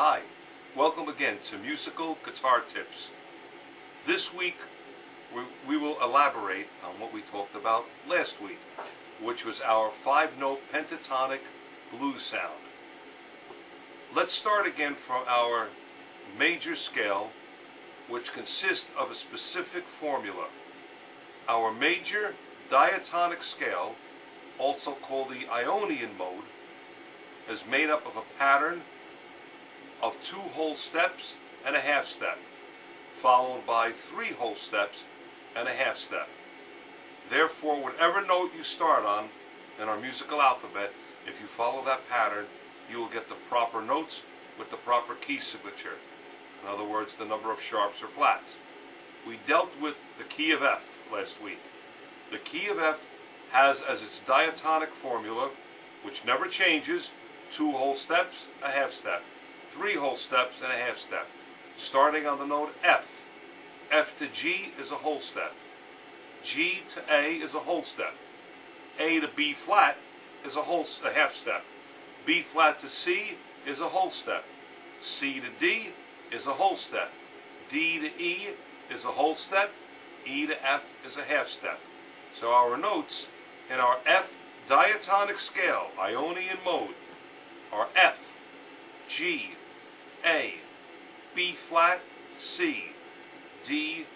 Hi, welcome again to Musical Guitar Tips. This week we will elaborate on what we talked about last week, which was our 5-note pentatonic blues sound. Let's start again from our major scale, which consists of a specific formula. Our major diatonic scale, also called the Ionian mode, is made up of a pattern of 2 whole steps and a half step, followed by 3 whole steps and a half step. Therefore, whatever note you start on in our musical alphabet, if you follow that pattern, you will get the proper notes with the proper key signature. In other words, the number of sharps or flats. We dealt with the key of F last week. The key of F has as its diatonic formula, which never changes, 2 whole steps, a half step, 3 whole steps, and a half step. Starting on the note F. F to G is a whole step. G to A is a whole step. A to B flat is a half step. B flat to C is a whole step. C to D is a whole step. D to E is a whole step. E to F is a half step. So our notes in our F diatonic scale, Ionian mode, are F, G, A, B flat, C, D,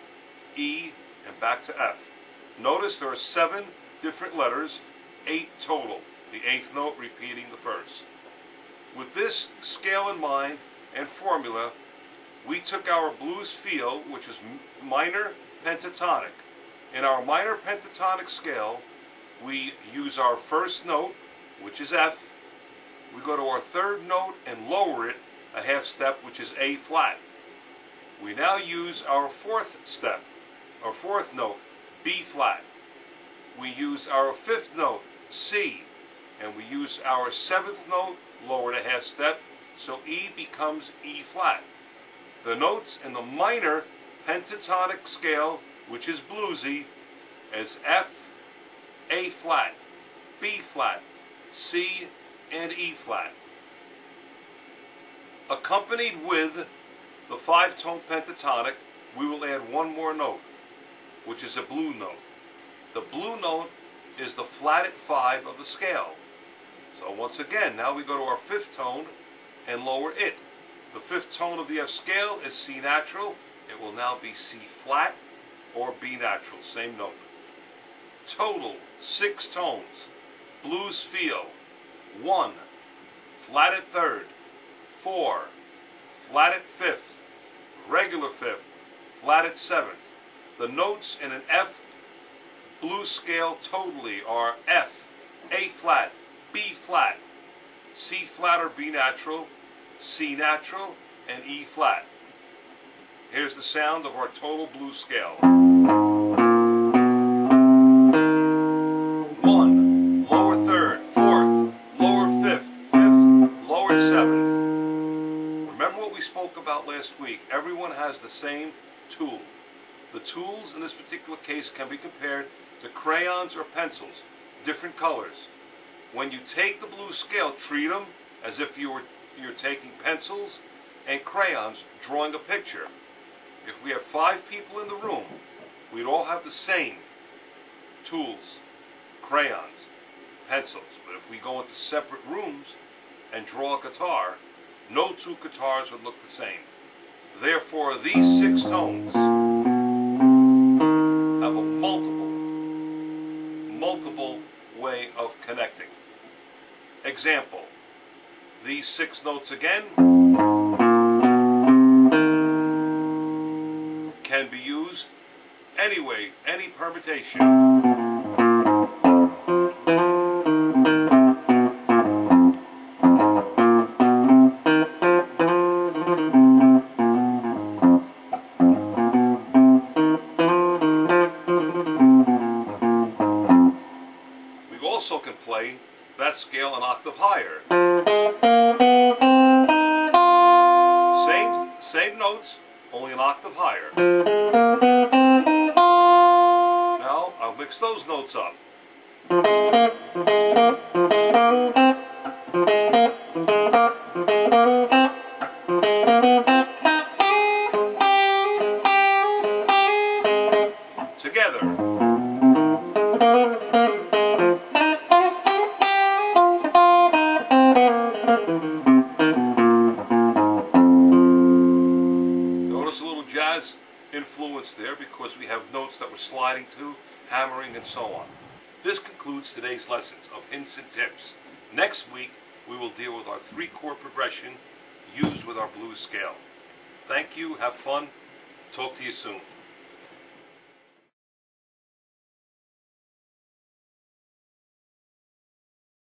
E, and back to F. Notice there are 7 different letters, 8 total, the 8th note repeating the first. With this scale in mind and formula, we took our blues feel, which is minor pentatonic. In our minor pentatonic scale, we use our first note, which is F. We go to our 3rd note and lower it a half step, which is A flat. We now use our 4th step, our 4th note, B flat. We use our 5th note, C, and we use our 7th note, lowered a half step, so E becomes E flat. The notes in the minor pentatonic scale, which is bluesy, is F, A flat, B flat, C, and E flat. Accompanied with the 5-tone pentatonic, we will add one more note, which is a blue note. The blue note is the flatted 5 of the scale. So once again, now we go to our 5th tone and lower it. The 5th tone of the F scale is C natural. It will now be C flat or B natural, same note. Total 6 tones. Blues feel: 1, flatted 3rd, 4, flatted 5th, regular 5th, flatted 7th. The notes in an F blues scale totally are F, A flat, B flat, C flat or B natural, C natural, and E flat. Here's the sound of our total blues scale. 1, lower 3rd, 4th, lower 5th, 5th, lower 7th. Remember what we spoke about last week. Everyone has the same tool. The tools in this particular case can be compared to crayons or pencils, different colors. When you take the blues scale, treat them as if you're taking pencils and crayons, drawing a picture. If we have 5 people in the room, we'd all have the same tools, crayons, pencils. But if we go into separate rooms and draw a guitar, no 2 guitars would look the same. Therefore, these 6 tones have a multiple way of connecting. Example, these 6 notes again can be used any way, any permutation. We also can play that scale an octave higher. Same notes, only an octave higher. Now I'll mix those notes up. together. Notice a little jazz influence there because we have notes that we're sliding to, hammering, and so on. This concludes today's lessons of hints and tips. Next week, we will deal with our 3-chord progression used with our blues scale. Thank you, have fun, talk to you soon.